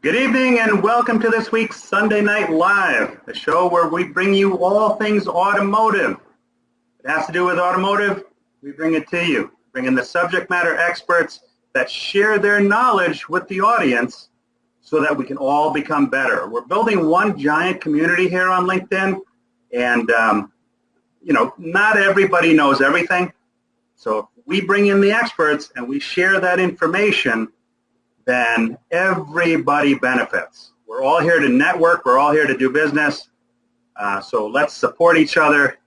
Good evening and welcome to this week's Sunday Night Live, the show where we bring you all things automotive. It has to do with automotive, we bring it to you. Bring in the subject matter experts that share their knowledge with the audience so that we can all become better. We're building one giant community here on LinkedIn, and not everybody knows everything. So if we bring in the experts and we share that information, then everybody benefits. We're all here to network. We're all here to do business. So let's support each other.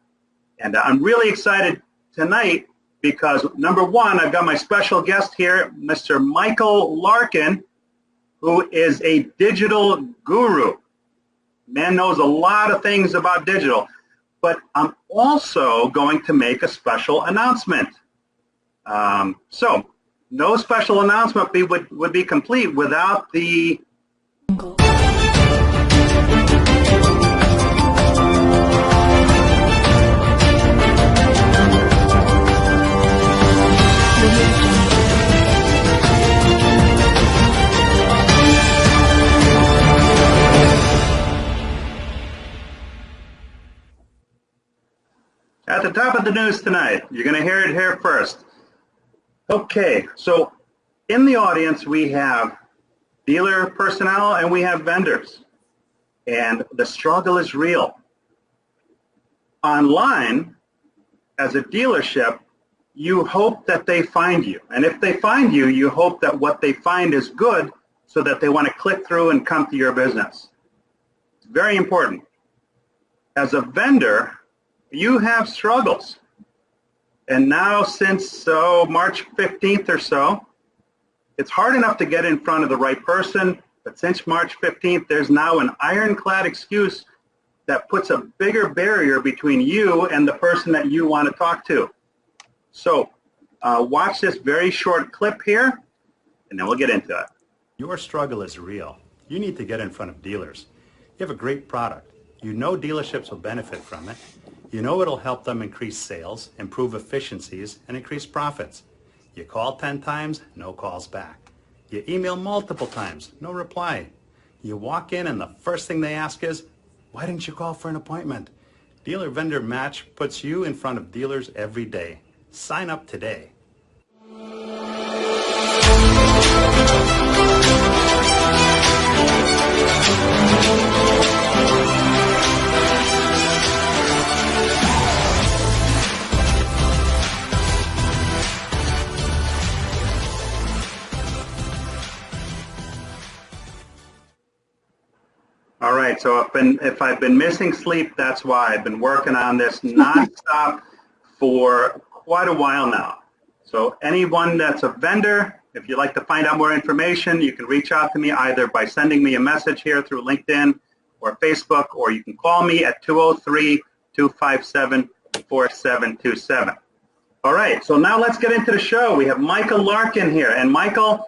And I'm really excited tonight because, number one, I've got my special guest here, Mr. Michael Larkin, who is a digital guru. Man knows a lot of things about digital. But I'm also going to make a special announcement. So no special announcement would be complete without the at the top of the news tonight. You're going to hear it here first. Okay, so in the audience we have dealer personnel and we have vendors. And the struggle is real. Online, as a dealership, you hope that they find you. And if they find you, you hope that what they find is good so that they want to click through and come to your business. It's very important. As a vendor, you have struggles. And now since March 15th or so, it's hard enough to get in front of the right person, but since March 15th, there's now an ironclad excuse that puts a bigger barrier between you and the person that you want to talk to. So watch this very short clip here, and then we'll get into it. Your struggle is real. You need to get in front of dealers. You have a great product. You know dealerships will benefit from it. You know it'll help them increase sales, improve efficiencies, and increase profits. You call 10 times, no calls back. You email multiple times, no reply. You walk in and the first thing they ask is, why didn't you call for an appointment? Dealer Vendor Match puts you in front of dealers every day. Sign up today. All right, so if I've been missing sleep, that's why. I've been working on this nonstop for quite a while now. So anyone that's a vendor, if you'd like to find out more information, you can reach out to me either by sending me a message here through LinkedIn or Facebook, or you can call me at 203-257-4727. All right, so now let's get into the show. We have Michael Larkin here. And Michael,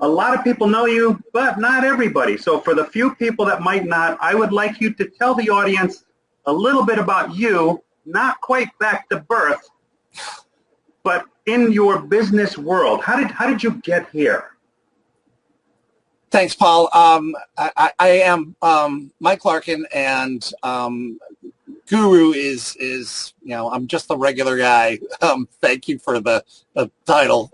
a lot of people know you, but not everybody. So for the few people that might not, I would like you to tell the audience a little bit about you, not quite back to birth, but in your business world. How did you get here? Thanks, Paul. I am Mike Larkin, and Guru is I'm just a regular guy. Thank you for the title.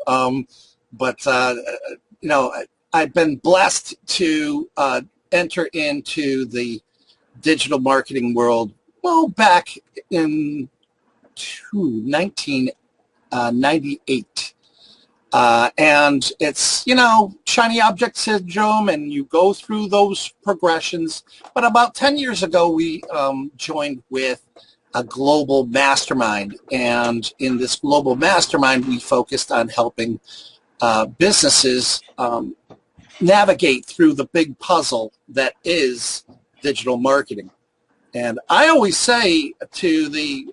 I've been blessed to enter into the digital marketing world, back in 1998. And it's, shiny object syndrome, and you go through those progressions. But about 10 years ago, we joined with a global mastermind. And in this global mastermind, we focused on helping businesses navigate through the big puzzle that is digital marketing. And I always say to the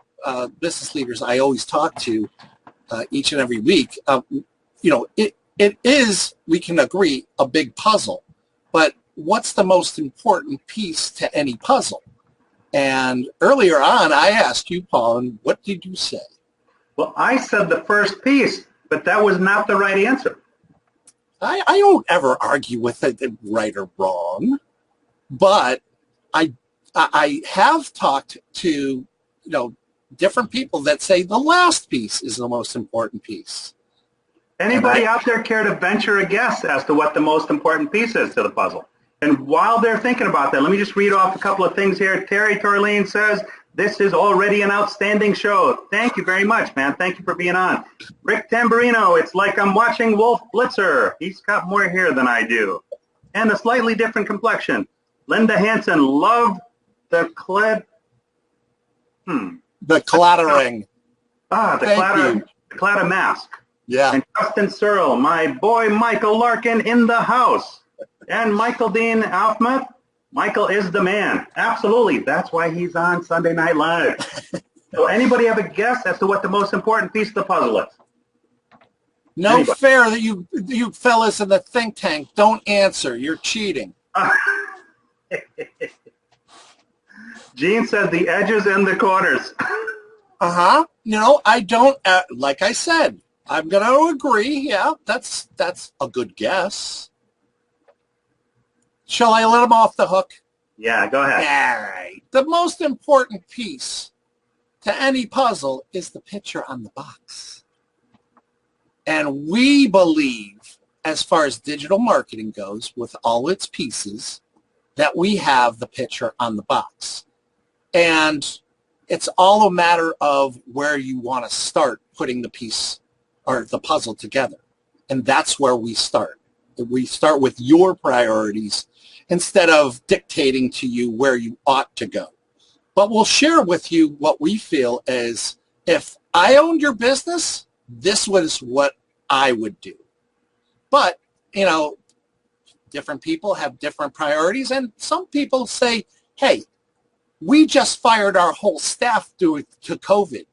business leaders I always talk to each and every week, it is, we can agree, a big puzzle, but what's the most important piece to any puzzle? And earlier on, I asked you, Paul, and what did you say? Well, I said the first piece, but that was not the right answer. I don't ever argue with it, right or wrong, but I have talked to, different people that say the last piece is the most important piece. Anybody out there care to venture a guess as to what the most important piece is to the puzzle? And while they're thinking about that, let me just read off a couple of things here. Terry Torleen says, this is already an outstanding show. Thank you very much, man. Thank you for being on. Rick Tamburino, it's like I'm watching Wolf Blitzer. He's got more hair than I do. And a slightly different complexion. Linda Hansen, love the The clattering. The clatter mask. Yeah. And Justin Searle, my boy Michael Larkin in the house. And Michael Dean Aufmuth, Michael is the man. Absolutely. That's why he's on Sunday Night Live. So anybody have a guess as to what the most important piece of the puzzle is? No anybody? Fair that you fellas in the think tank don't answer. You're cheating. Gene says the edges and the corners. Uh-huh. I don't, like I said, I'm going to agree. Yeah, that's a good guess. Shall I let him off the hook? Yeah, go ahead. All right. The most important piece to any puzzle is the picture on the box. And we believe, as far as digital marketing goes, with all its pieces, that we have the picture on the box. And it's all a matter of where you want to start putting the piece or the puzzle together. And that's where we start. We start with your priorities instead of dictating to you where you ought to go. But we'll share with you what we feel is, if I owned your business, this was what I would do. But, different people have different priorities, and some people say, hey, we just fired our whole staff due to COVID.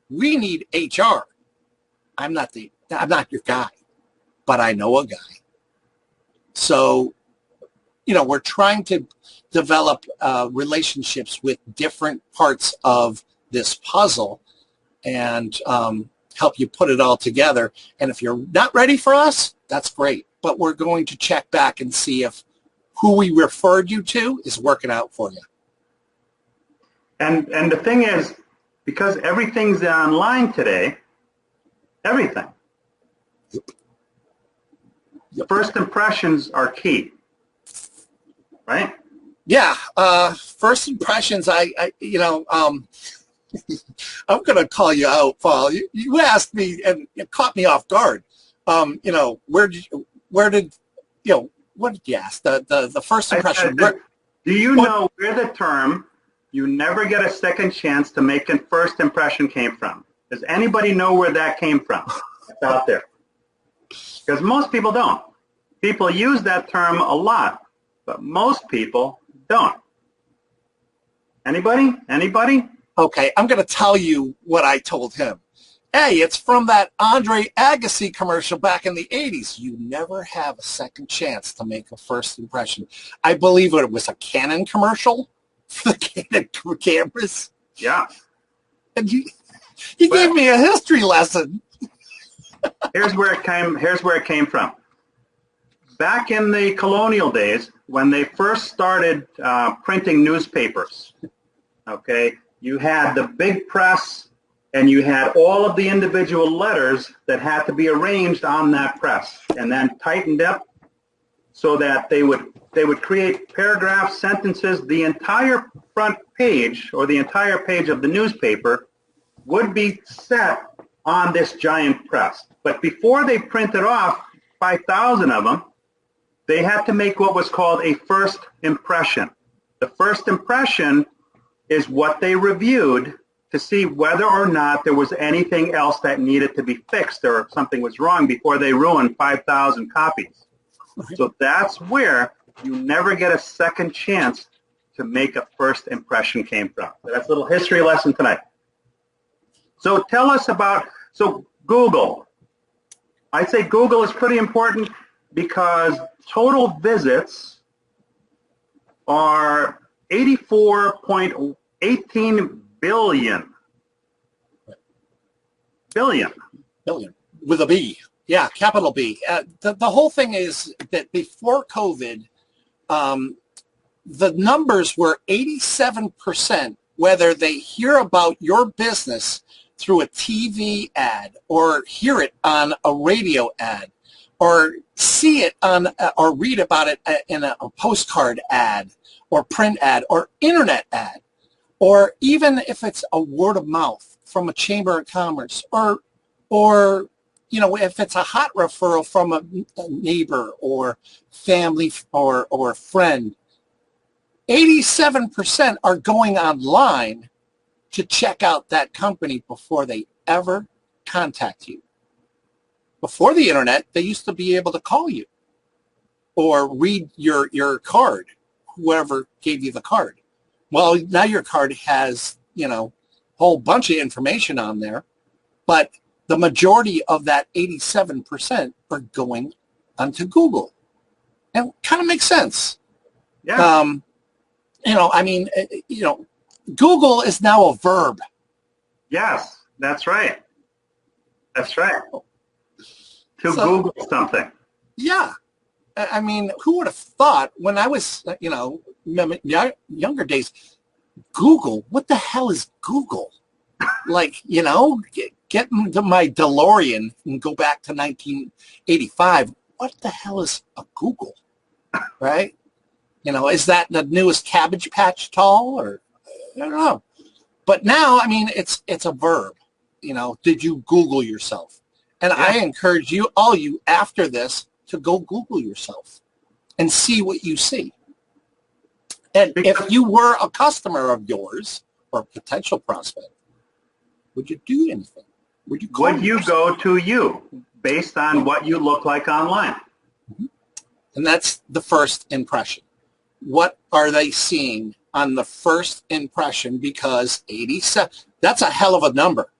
We need HR. I'm not your guy, but I know a guy. So, we're trying to develop relationships with different parts of this puzzle and help you put it all together. And if you're not ready for us, that's great. But we're going to check back and see if who we referred you to is working out for you. And the thing is, because everything's online today, everything. Yep. First impressions are key, right? Yeah. First impressions. I'm going to call you out, Paul. You asked me, and it caught me off guard. What did you ask? The first impression. Do you know where the term "you never get a second chance to make a first impression" came from? Does anybody know where that came from? It's out there. Because most people don't. People use that term a lot, but most people don't. Anybody? Anybody? Okay, I'm going to tell you what I told him. Hey, it's from that Andre Agassi commercial back in the 80s. You never have a second chance to make a first impression. I believe it was a Canon commercial for the Canon cameras. Yeah. And he gave me a history lesson. Here's where it came from. Back in the colonial days, when they first started printing newspapers, okay, you had the big press, and you had all of the individual letters that had to be arranged on that press and then tightened up so that they would create paragraphs, sentences. The entire front page or the entire page of the newspaper would be set on this giant press. But before they printed off 5,000 of them, they had to make what was called a first impression. The first impression is what they reviewed to see whether or not there was anything else that needed to be fixed or if something was wrong before they ruined 5,000 copies. So that's where you never get a second chance to make a first impression came from. So that's a little history lesson tonight. So tell us about, Google. I'd say Google is pretty important because total visits are 84.18 billion. Billion. Billion. With a B. Yeah, capital B. The whole thing is that before COVID, the numbers were 87%, whether they hear about your business through a TV ad or hear it on a radio ad or see it on or read about it in a postcard ad or print ad or internet ad, or even if it's a word of mouth from a chamber of commerce or you know, if it's a hot referral from a neighbor or family or friend, 87% are going online to check out that company before they ever contact you. Before the internet, they used to be able to call you or read your card, whoever gave you the card. Well, now your card has, you know, a whole bunch of information on there, but the majority of that 87% are going onto Google. And it kind of makes sense. Yeah. You know, I mean, you know, Google is now a verb. Yes, that's right. That's right. To So, Google something. yeah. I mean, who would have thought when I was, you know, younger days, Google, what the hell is Google? Like, you know, get into my DeLorean and go back to 1985. What the hell is a Google, right? You know, is that the newest Cabbage Patch Tall, or I don't know. But now, I mean, it's a verb. You know, did you Google yourself? And Yeah. I encourage you, all you, after this, to go Google yourself and see what you see. And if you were a customer of yours or potential prospect, would you do anything? Would you call Would you yourself? go to you based on what you look like online? And that's the first impression. What are they seeing on the first impression? Because 87, that's a hell of a number.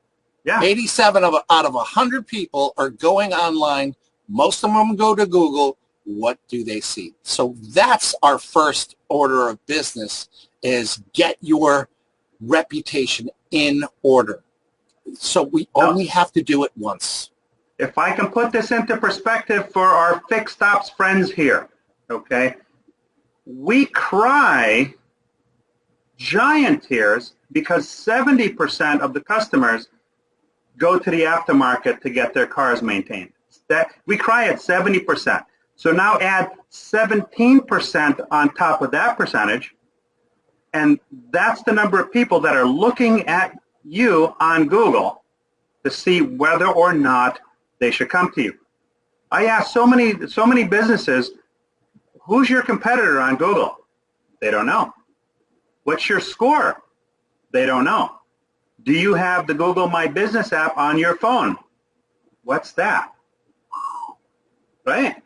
Yeah. 87 out of 100 people are going online. Most of them go to Google. What do they see? So that's our first order of business, is get your reputation in order. So we only have to do it once. If I can put this into perspective for our fixed ops friends here, okay? We cry giant tears because 70% of the customers go to the aftermarket to get their cars maintained. We cry at 70%. So now add 17% on top of that percentage, and that's the number of people that are looking at you on Google to see whether or not they should come to you. I ask so many businesses, who's your competitor on Google? They don't know. What's your score? They don't know. Do you have the Google My Business app on your phone? What's that? Right?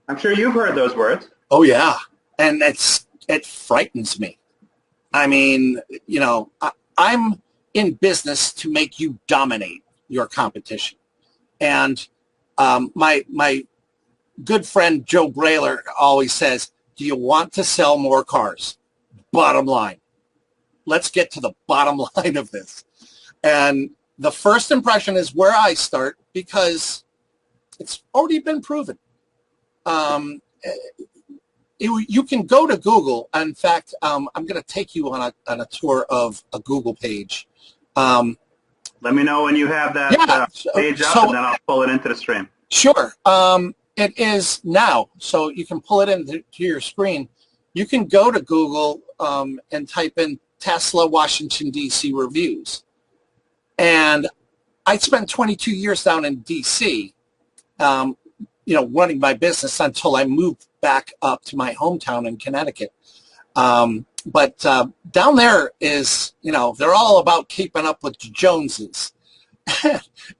I'm sure you've heard those words. Oh, yeah. And it frightens me. I mean, you know, I'm in business to make you dominate your competition. And my good friend Joe Brailer always says, do you want to sell more cars? Bottom line. Let's get to the bottom line of this. And the first impression is where I start, because it's already been proven. You can go to Google. In fact, I'm going to take you on a tour of a Google page. Let me know when you have that page up, and then I'll pull it into the stream. Sure. It is now, so you can pull it into your screen. You can go to Google and type in Tesla Washington, D.C. reviews. And I spent 22 years down in D.C., you know, running my business until I moved back up to my hometown in Connecticut. But down there is, you know, they're all about keeping up with the Joneses.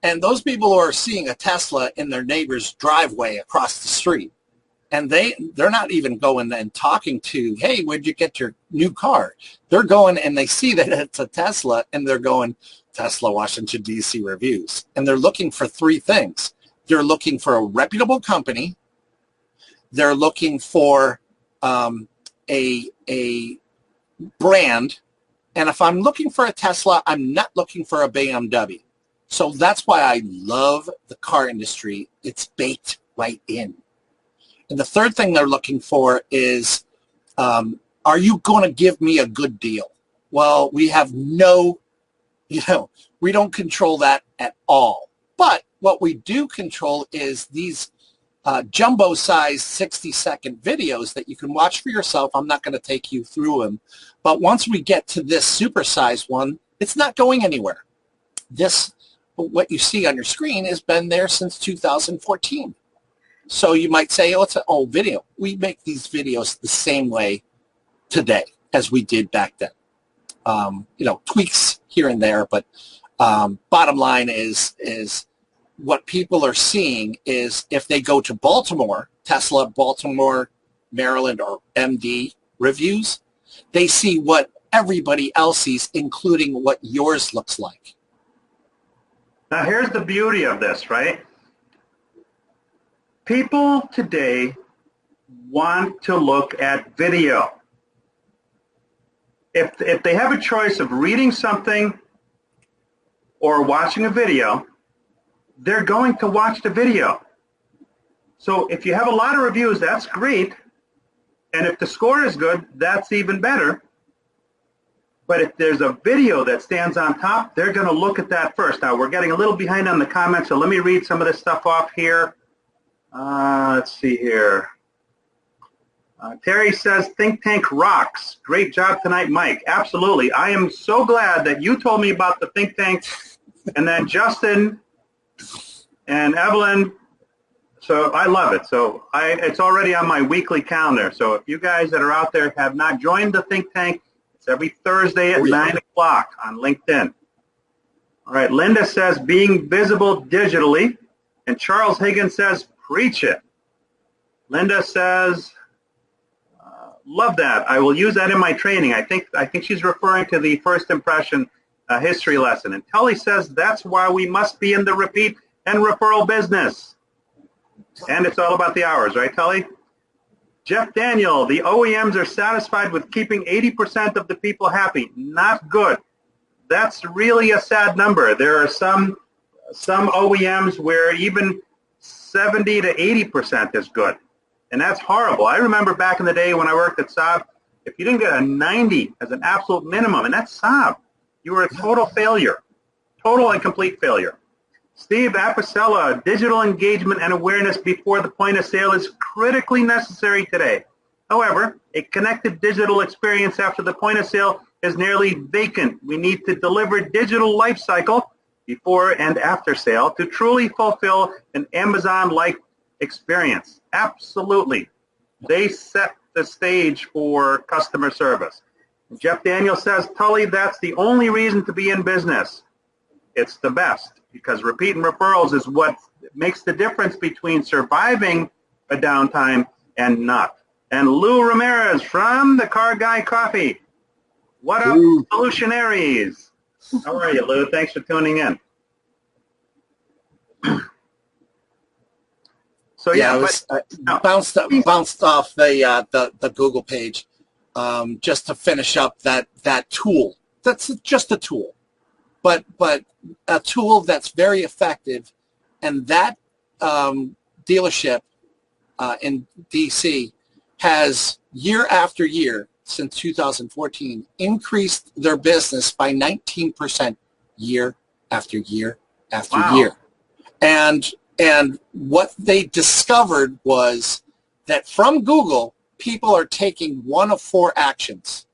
And those people who are seeing a Tesla in their neighbor's driveway across the street, and they're not even going and talking to, hey, where'd you get your new car? They're going and they see that it's a Tesla, and they're going, Tesla Washington, D.C. reviews. And they're looking for three things. They're looking for a reputable company. They're looking for a brand. And if I'm looking for a Tesla, I'm not looking for a BMW. So that's why I love the car industry. It's baked right in. And the third thing they're looking for is, are you going to give me a good deal? Well, we have no, we don't control that at all. But what we do control is these jumbo-sized 60-second videos that you can watch for yourself. I'm not going to take you through them. But once we get to this super-sized one, it's not going anywhere. This, what you see on your screen, has been there since 2014. So you might say, oh, it's an old video. We make these videos the same way today as we did back then. Tweaks here and there, but bottom line is what people are seeing is if they go to Baltimore, Tesla, Baltimore, Maryland, or MD reviews, they see what everybody else sees, including what yours looks like. Now, here's the beauty of this, right? People today want to look at video. If they have a choice of reading something or watching a video, they're going to watch the video. So if you have a lot of reviews, that's great. And if the score is good, that's even better. But if there's a video that stands on top, they're going to look at that first. Now, we're getting a little behind on the comments, so let me read some of this stuff off here. Let's see here. Terry says, Think Tank rocks. Great job tonight, Mike. Absolutely. I am so glad that you told me about the Think Tank, and then Justin and Evelyn. So I love it. So it's already on my weekly calendar. So if you guys that are out there have not joined the Think Tank, it's every Thursday at 9 o'clock on LinkedIn. All right. Linda says, being visible digitally. And Charles Higgins says, preach it. Linda says, love that. I will use that in my training. I think she's referring to the first impression history lesson. And Tully says that's why we must be in the repeat and referral business. And it's all about the hours, right, Tully? Jeff Daniel, the OEMs are satisfied with keeping 80% of the people happy. Not good. That's really a sad number. There are some OEMs where even 70 to 80% is good. And that's horrible. I remember back in the day when I worked at Saab, if you didn't get a 90 as an absolute minimum, and that's Saab, you were a total failure, total and complete failure. Steve Apicella, digital engagement and awareness before the point of sale is critically necessary today. However, a connected digital experience after the point of sale is nearly vacant. We need to deliver digital life cycle before and after sale to truly fulfill an Amazon-like experience. Absolutely. They set the stage for customer service. Jeff Daniel says, Tully, that's the only reason to be in business. It's the best because repeat and referrals is what makes the difference between surviving a downtime and not. And Lou Ramirez from the Car Guy Coffee. What up, solutionaries? How are you, Lou? Thanks for tuning in. So yeah, bounced off the Google page just to finish up that tool. That's just a tool, but a tool that's very effective, and that dealership in DC has year after year since 2014 increased their business by 19% year after year after year, and what they discovered was that from Google, people are taking one of four actions.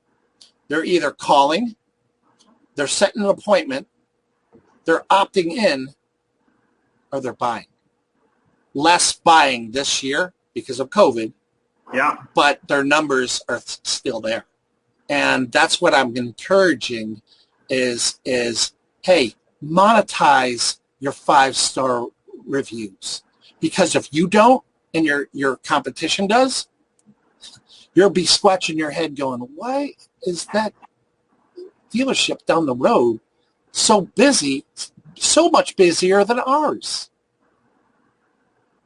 They're either calling, they're setting an appointment, they're opting in, or they're buying. Less buying this year because of COVID, but their numbers are still there. And that's what I'm encouraging is hey, monetize your 5-star reviews, because if you don't and your competition does, you'll be scratching your head going, why is that dealership down the road so busy, so much busier than ours?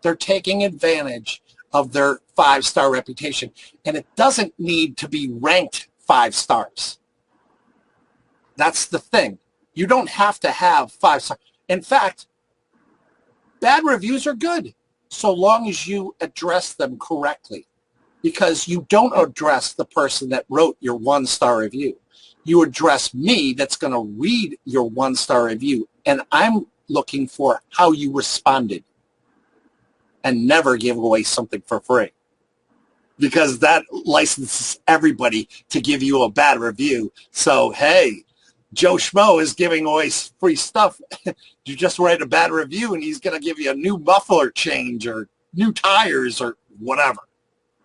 They're taking advantage of their 5-star reputation, and it doesn't need to be ranked 5 stars. That's the thing. You don't have to have 5 stars. In fact, bad reviews are good so long as you address them correctly, because you don't address the person that wrote your 1-star review. You address me that's going to read your 1-star review, and I'm looking for how you responded, and never give away something for free, because that licenses everybody to give you a bad review. So, hey, Joe Schmo is giving away free stuff. You just write a bad review and he's going to give you a new muffler change or new tires or whatever.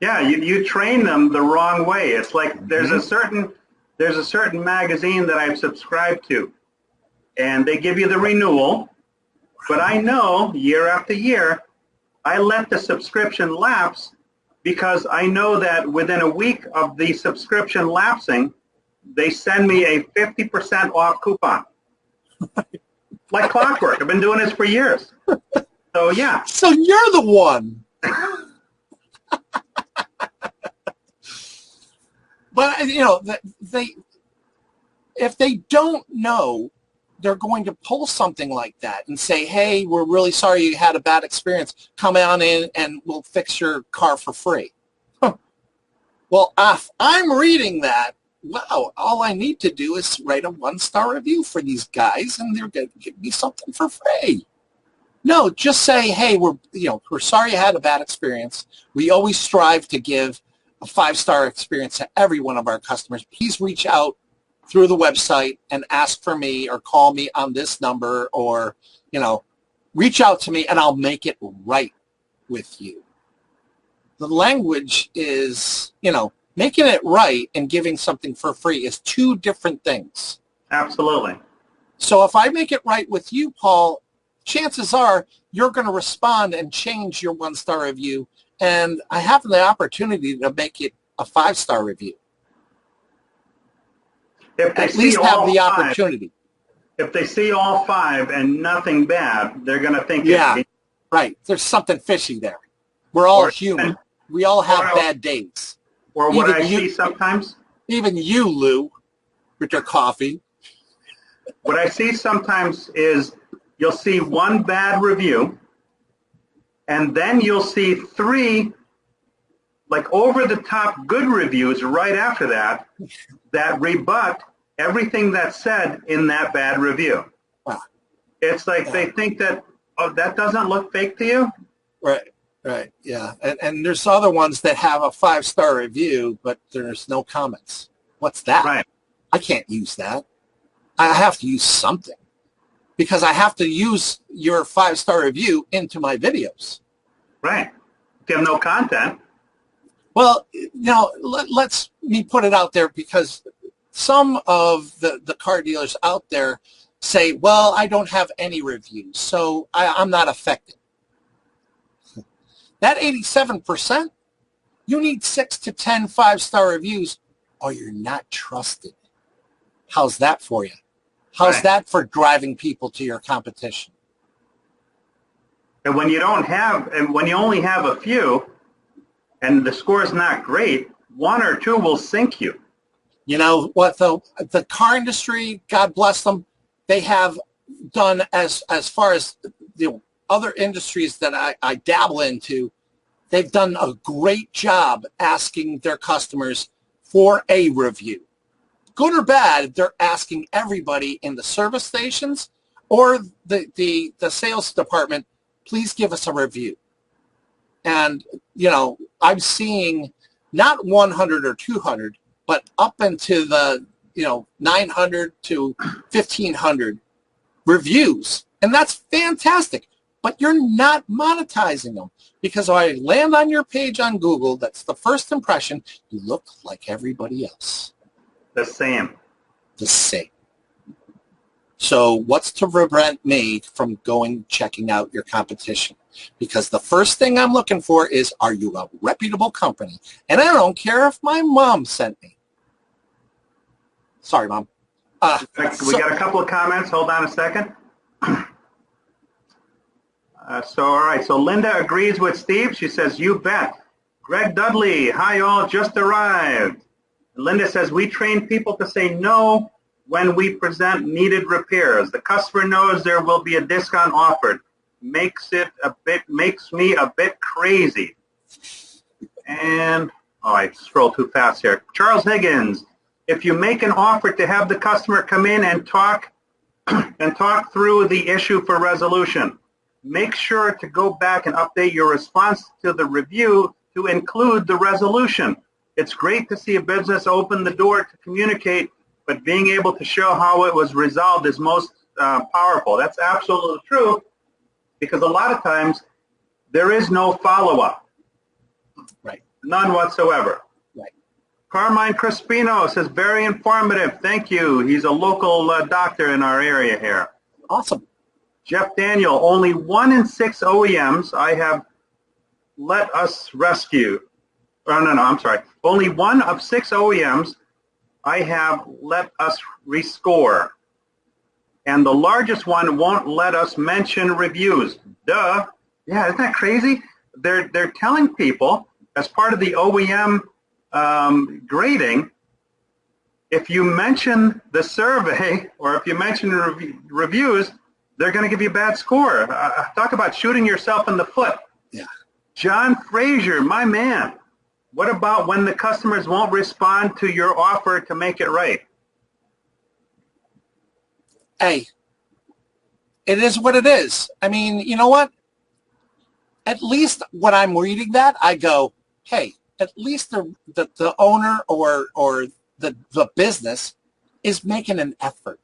Yeah, you train them the wrong way. It's like there's a certain magazine that I've subscribed to, and they give you the renewal, but I know year after year I let the subscription lapse, because I know that within a week of the subscription lapsing, they send me a 50% off coupon. Like clockwork. I've been doing this for years. So, yeah. So you're the one. But, you know, if they don't know, they're going to pull something like that and say, hey, we're really sorry you had a bad experience. Come on in and we'll fix your car for free. Huh. Well, if I'm reading that, wow, all I need to do is write a 1-star review for these guys and they're going to give me something for free. No, just say, hey, we're sorry you had a bad experience. We always strive to give a 5-star experience to every one of our customers. Please reach out through the website and ask for me, or call me on this number, or, reach out to me and I'll make it right with you. The language is, making it right and giving something for free is two different things. Absolutely. So if I make it right with you, Paul, chances are you're going to respond and change your 1-star review, and I have the opportunity to make it a 5-star review. If they at least have the opportunity. If they see all 5 and nothing bad, they're going to think right. There's something fishy there. We're all human. We all have bad days. Or what I see sometimes. Even you, Lou, with your coffee. What I see sometimes is you'll see 1 bad review, and then you'll see 3 like over-the-top good reviews right after that rebut everything that's said in that bad review. Wow. It's like they think that, oh, that doesn't look fake to you? Right, yeah. And there's other ones that have a 5-star review, but there's no comments. What's that? Right. I can't use that. I have to use something, because I have to use your 5-star review into my videos. Right. If you have no content. Well, let's me put it out there, because some of the car dealers out there say, well, I don't have any reviews, so I'm not affected. That 87%, you need 6 to 10 5-star reviews, or you're not trusted. How's that for you? How's that for driving people to your competition? And when you only have a few, and the score is not great, 1 or 2 will sink you. You know what, though? The car industry, God bless them, they have done, as far as the other industries that I dabble into, they've done a great job asking their customers for a review. Good or bad, they're asking everybody in the service stations or the sales department, please give us a review. And, I'm seeing not 100 or 200, but up into the, 900 to 1,500 reviews. And that's fantastic. But you're not monetizing them, because if I land on your page on Google, that's the first impression, you look like everybody else. The same. The same. So what's to prevent me from checking out your competition? Because the first thing I'm looking for is, are you a reputable company? And I don't care if my mom sent me. Sorry, Mom. We got a couple of comments. Hold on a second. All right. So Linda agrees with Steve. She says, you bet. Greg Dudley, hi all, just arrived. Linda says, we train people to say no when we present needed repairs. The customer knows there will be a discount offered. Makes me a bit crazy. And I scrolled too fast here. Charles Higgins, if you make an offer to have the customer come in and talk through the issue for resolution, make sure to go back and update your response to the review to include the resolution. It's great to see a business open the door to communicate, but being able to show how it was resolved is most powerful. That's absolutely true, because a lot of times there is no follow-up. Right. None whatsoever. Right. Carmine Crispino says, very informative. Thank you. He's a local doctor in our area here. Awesome. Jeff Daniel, only 1 in 6 OEMs I have let us rescue. Oh, no, I'm sorry. Only 1 of 6 OEMs I have let us rescore. And the largest one won't let us mention reviews. Duh. Yeah, isn't that crazy? They're telling people, as part of the OEM grading, if you mention the survey or if you mention reviews, they're going to give you a bad score. Talk about shooting yourself in the foot. Yeah. John Frazier, my man. What about when the customers won't respond to your offer to make it right? Hey, it is what it is. I mean, you know what? At least when I'm reading that, I go, hey, at least the owner or the business is making an effort.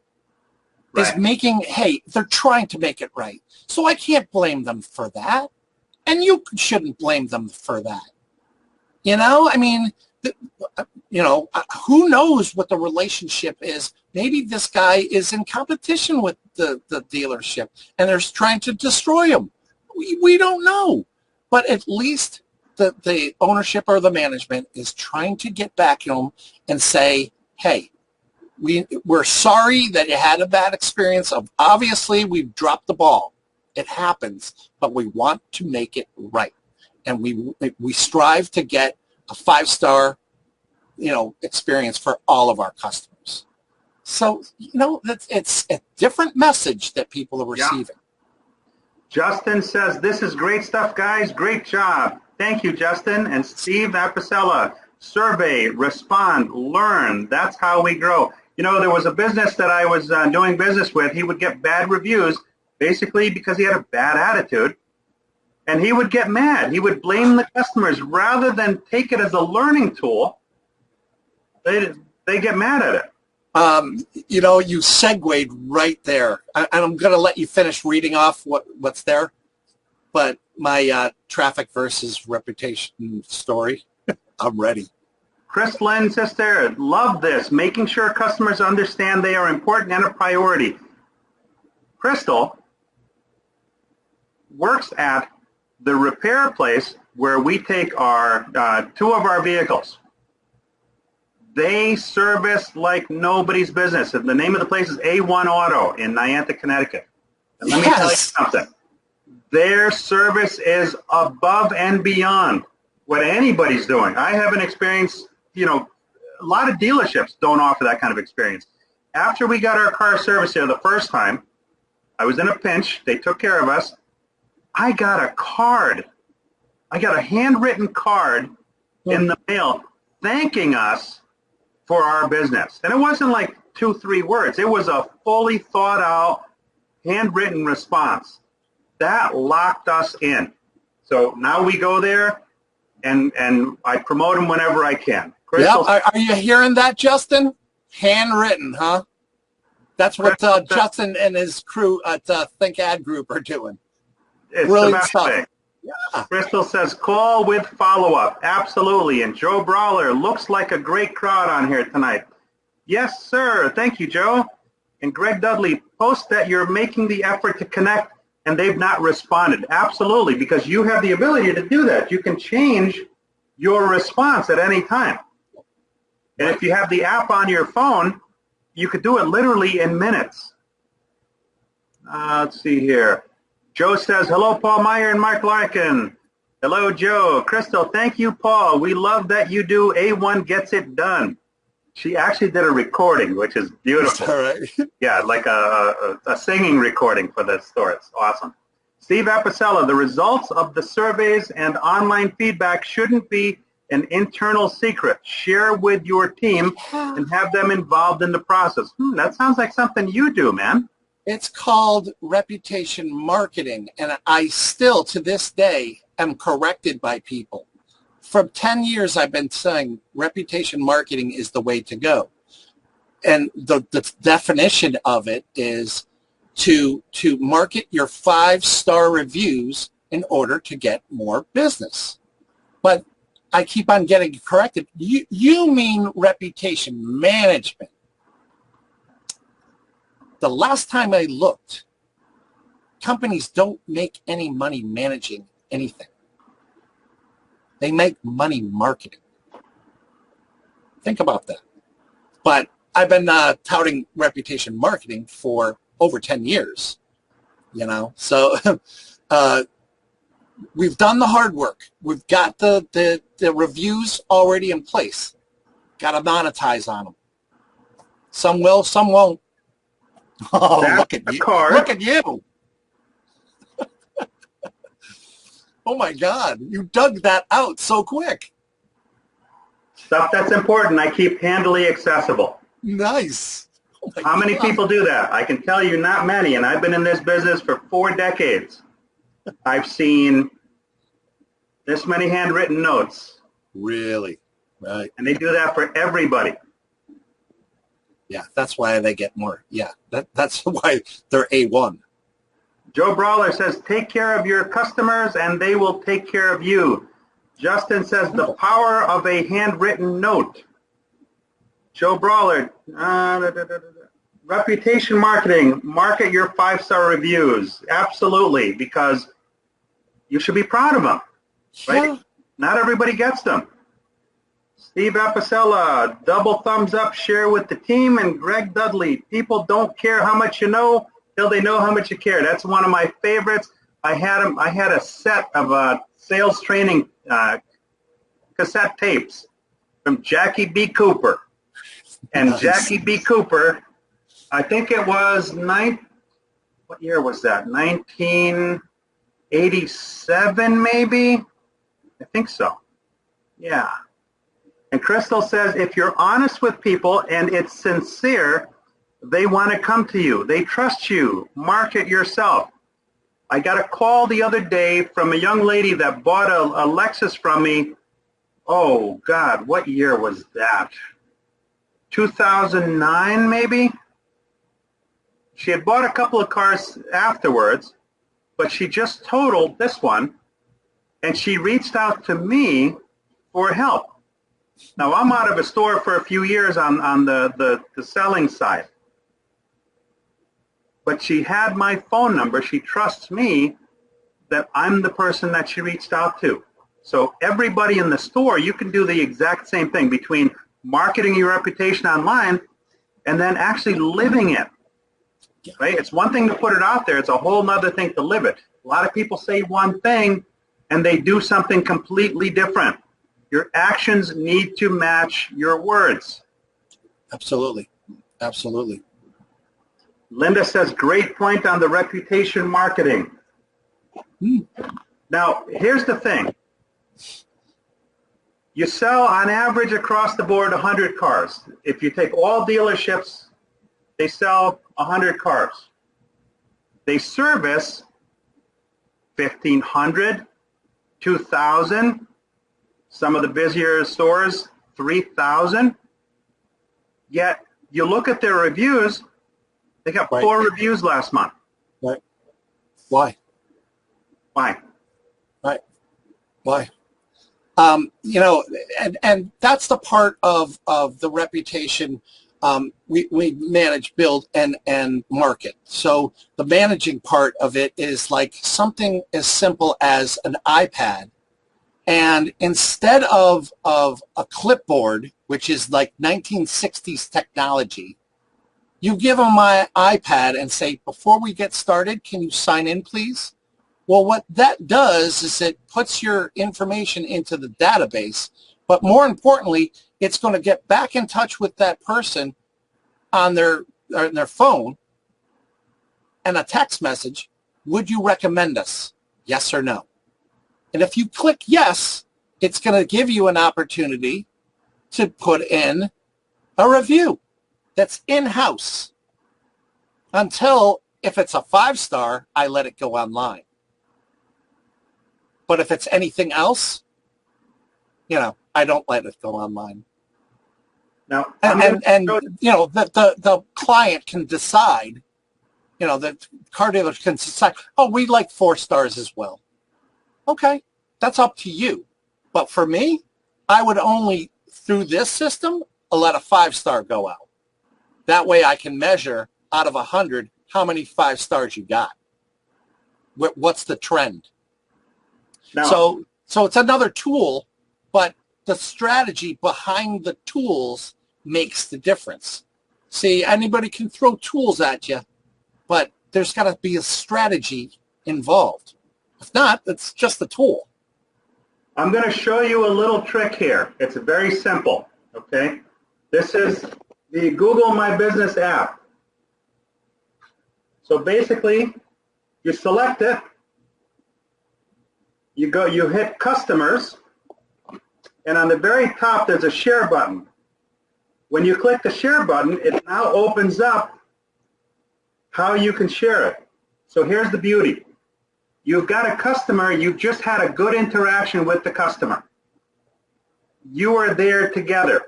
Right. Is making, hey, they're trying to make it right. So I can't blame them for that. And you shouldn't blame them for that. You know, I mean, who knows what the relationship is? Maybe this guy is in competition with the dealership and they're trying to destroy him. We don't know. But at least the ownership or the management is trying to get back at him and say, hey, we're sorry that you had a bad experience. Obviously, we've dropped the ball. It happens, but we want to make it right. And we strive to get a 5-star, experience for all of our customers. So, it's a different message that people are receiving. Yeah. Justin says, this is great stuff, guys. Great job. Thank you, Justin. And Steve Apicella, survey, respond, learn. That's how we grow. There was a business that I was doing business with. He would get bad reviews, basically because he had a bad attitude. And he would get mad. He would blame the customers. Rather than take it as a learning tool, they get mad at it. You segued right there. I'm going to let you finish reading off what's there. But my traffic versus reputation story, I'm ready. Chris Lynn, sister, love this. Making sure customers understand they are important and a priority. Crystal works at the repair place where we take our 2 of our vehicles. They service like nobody's business. And the name of the place is A1 Auto in Niantic, Connecticut. And let me tell you something. Their service is above and beyond what anybody's doing. I haven't experienced, a lot of dealerships don't offer that kind of experience. After we got our car serviced here the first time, I was in a pinch. They took care of us. I got a card. I got a handwritten card in the mail thanking us for our business. And it wasn't like 2-3 words. It was a fully thought out, handwritten response. That locked us in. So now we go there, and I promote them whenever I can. Yeah, are you hearing that, Justin? Handwritten, huh? That's what Justin and his crew at Think Ad Group are doing. It's brilliant the stuff. Thing. Yeah. Crystal says, call with follow-up. Absolutely. And Joe Brawler, looks like a great crowd on here tonight. Yes, sir. Thank you, Joe. And Greg Dudley, post that you're making the effort to connect and they've not responded. Absolutely, because you have the ability to do that. You can change your response at any time. And if you have the app on your phone, you could do it literally in minutes. Let's see here. Joe says, hello, Paul Meyer and Mark Larkin. Hello, Joe. Crystal, thank you, Paul. We love that you do A1 Gets It Done. She actually did a recording, which is beautiful. All right. Yeah, like a singing recording for the store. It's awesome. Steve Apicella, the results of the surveys and online feedback shouldn't be an internal secret. Share with your team and have them involved in the process. That sounds like something you do, man. It's called reputation marketing, and I still, to this day, am corrected by people. For 10 years, I've been saying reputation marketing is the way to go. And the definition of it is to market your 5-star reviews in order to get more business. But I keep on getting corrected. You mean reputation management. The last time I looked, companies don't make any money managing anything. They make money marketing. Think about that. But I've been touting reputation marketing for over 10 years, you know. So we've done the hard work. We've got the reviews already in place. Got to monetize on them. Some will, some won't. Oh, look at you. Look at you. Oh, my God. You dug that out so quick. Stuff that's important, I keep handily accessible. Nice. Oh How many people do that? I can tell you not many, and I've been in this business for 4 decades. I've seen this many handwritten notes. Really? Right. And they do that for everybody. Yeah, that's why they get more. Yeah, that's why they're A1. Joe Brawler says, take care of your customers and they will take care of you. Justin says, the power of a handwritten note. Joe Brawler, reputation marketing, market your 5-star reviews. Absolutely, because you should be proud of them, right? Yeah. Not everybody gets them. Steve Apicella, double thumbs up, share with the team. And Greg Dudley, people don't care how much you know till they know how much you care. That's one of my favorites. I had a set of sales training cassette tapes from Jackie B. Cooper. And nice. Jackie B. Cooper, I think it was what year was that? 1987, maybe? I think so. Yeah. And Crystal says, if you're honest with people and it's sincere, they want to come to you. They trust you. Market yourself. I got a call the other day from a young lady that bought a Lexus from me. Oh, God, what year was that? 2009, maybe? She had bought a couple of cars afterwards, but she just totaled this one, and she reached out to me for help. Now, I'm out of a store for a few years on the selling side. But she had my phone number. She trusts me that I'm the person that she reached out to. So everybody in the store, you can do the exact same thing between marketing your reputation online and then actually living it. Right? It's one thing to put it out there. It's a whole nother thing to live it. A lot of people say one thing and they do something completely different. Your actions need to match your words. Absolutely. Absolutely. Linda says, great point on the reputation marketing. Now, here's the thing. You sell, on average, across the board, 100 cars. If you take all dealerships, they sell 100 cars. They service 1,500, 2,000. Some of the busier stores, 3,000. Yet, you look at their reviews, they got 4 reviews last month. Right. Why? Why? Right. Why? You know, and that's the part of the reputation we manage, build, and market. So the managing part of it is like something as simple as an iPad. And instead of a clipboard, which is like 1960s technology, you give them my iPad and say, before we get started, can you sign in, please? Well, what that does is it puts your information into the database, but more importantly, it's going to get back in touch with that person on their phone and a text message. Would you recommend us? Yes or no? And if you click yes, it's going to give you an opportunity to put in a review that's in-house. Until, if it's a 5-star, I let it go online. But if it's anything else, I don't let it go online. Now, and the client can decide, the car dealer can decide, oh, we like 4 stars as well. Okay, that's up to you. But for me, I would only, through this system, let a 5-star go out. That way I can measure out of 100 how many 5 stars you got. What's the trend? now, So it's another tool, but the strategy behind the tools makes the difference. See, anybody can throw tools at you, but there's got to be a strategy involved. If not, it's just a tool. I'm going to show you a little trick here. It's very simple, okay? This is the Google My Business app. So basically, you select it, you hit customers, and on the very top there's a share button. When you click the share button, it now opens up how you can share it. So here's the beauty. You've got a customer, you've just had a good interaction with the customer. You are there together.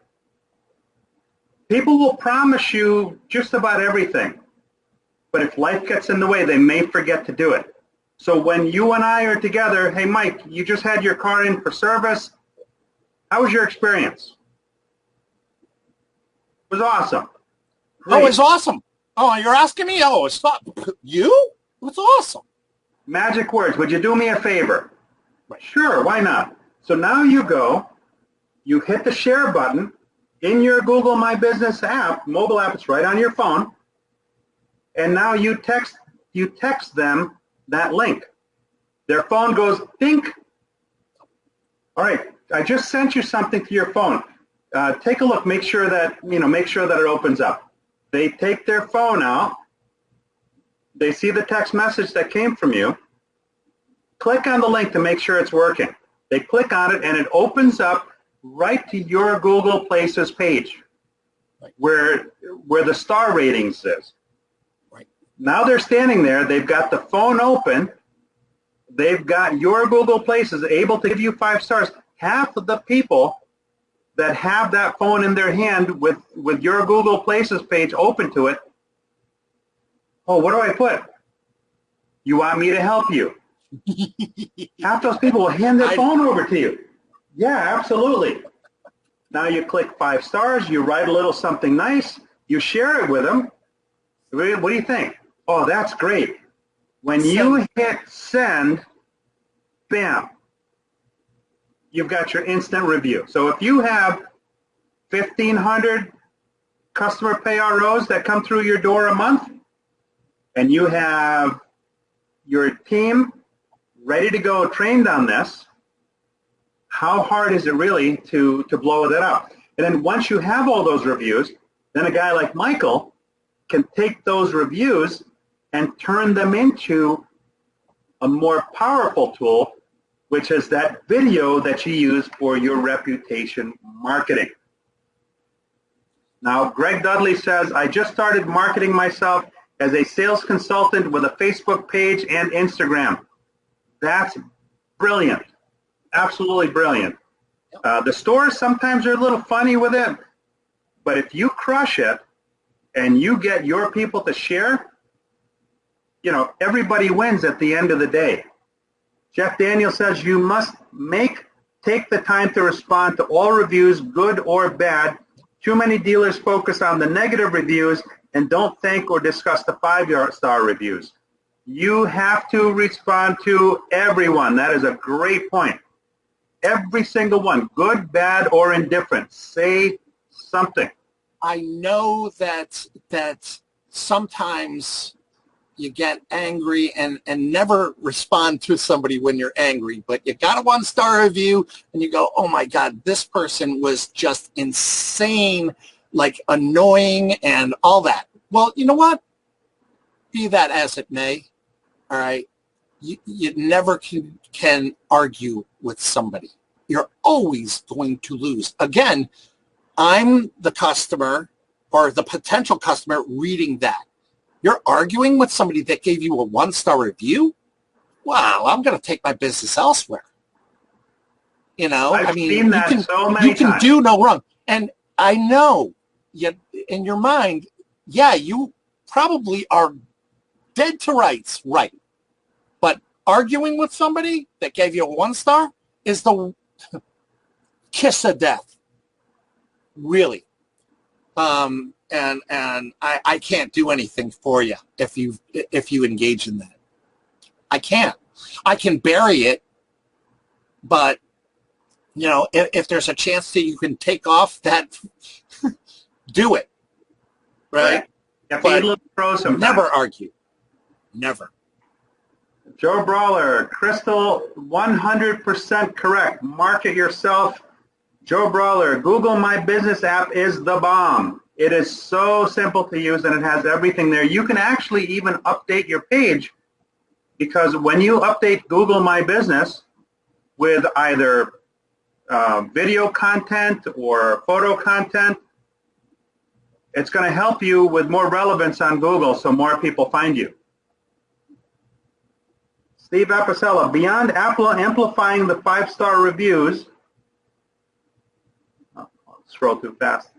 People will promise you just about everything, but if life gets in the way, they may forget to do it. So when you and I are together, hey Mike, you just had your car in for service. How was your experience? It was awesome. Great. Oh, it's awesome. Oh, you're asking me? Oh, it's not you? It's awesome. Magic words. Would you do me a favor? Right. Sure, why not? So now you go, you hit the share button in your Google My Business app, mobile app, it's right on your phone, and now you text them that link. Their phone goes ding. All right, I just sent you something to your phone. Take a look, make sure that it opens up. They take their phone out, they see the text message that came from you, click on the link to make sure it's working. They click on it and it opens up right to your Google Places page where the star ratings is. Right. Now they're standing there, they've got the phone open, they've got your Google Places able to give you 5 stars. Half of the people that have that phone in their hand with your Google Places page open to it, oh, what do I put? You want me to help you? Half those people will hand their phone over to you. Yeah, absolutely. Now you click 5 stars, you write a little something nice, you share it with them. What do you think? Oh, that's great. When you hit send, bam, you've got your instant review. So if you have 1,500 customer pay ROs that come through your door a month, and you have your team ready to go trained on this, how hard is it really to blow that up? And then once you have all those reviews, then a guy like Michael can take those reviews and turn them into a more powerful tool, which is that video that you use for your reputation marketing. Now, Greg Dudley says, I just started marketing myself as a sales consultant with a Facebook page and Instagram. That's brilliant. Absolutely brilliant. The stores sometimes are a little funny with it, but if you crush it and you get your people to share, everybody wins at the end of the day. Jeff Daniel says you must take the time to respond to all reviews, good or bad. Too many dealers focus on the negative reviews and don't thank or discuss the 5-star reviews. You have to respond to everyone. That is a great point. Every single one, good, bad, or indifferent. Say something. I know that sometimes, you get angry and never respond to somebody when you're angry, but you got a 1-star review and you go, oh my God, this person was just insane, like annoying and all that. Well, you know what? Be that as it may, all right, you never can argue with somebody. You're always going to lose. Again, I'm the customer or the potential customer reading that. You're arguing with somebody that gave you a 1-star review? Wow, I'm going to take my business elsewhere. You know, I've I mean, seen that so many can times. do no wrong. And I know, yet in your mind, yeah, you probably are dead to rights, right? But arguing with somebody that gave you a 1-star is the kiss of death, really. And I can't do anything for you if you engage in that. I can't. I can bury it, but you know, if there's a chance that you can take off that, do it, right? But never argue, never. Joe Brawler, Crystal, 100% correct. Market yourself. Joe Brawler, Google My Business app is the bomb. It is so simple to use and it has everything there. You can actually even update your page because when you update Google My Business with either video content or photo content, it's going to help you with more relevance on Google so more people find you. Steve Apicella, beyond amplifying the 5-star reviews, scroll too fast.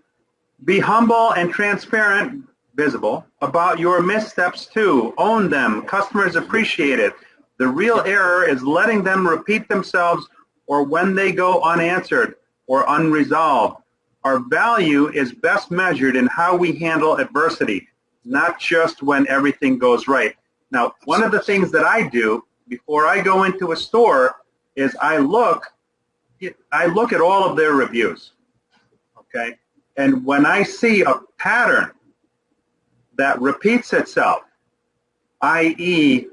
Be humble and transparent, visible, about your missteps too. Own them. Customers appreciate it. The real error is letting them repeat themselves or when they go unanswered or unresolved. Our value is best measured in how we handle adversity, not just when everything goes right. Now, one of the things that I do before I go into a store is I look at all of their reviews. Okay, and when I see a pattern that repeats itself, i.e.,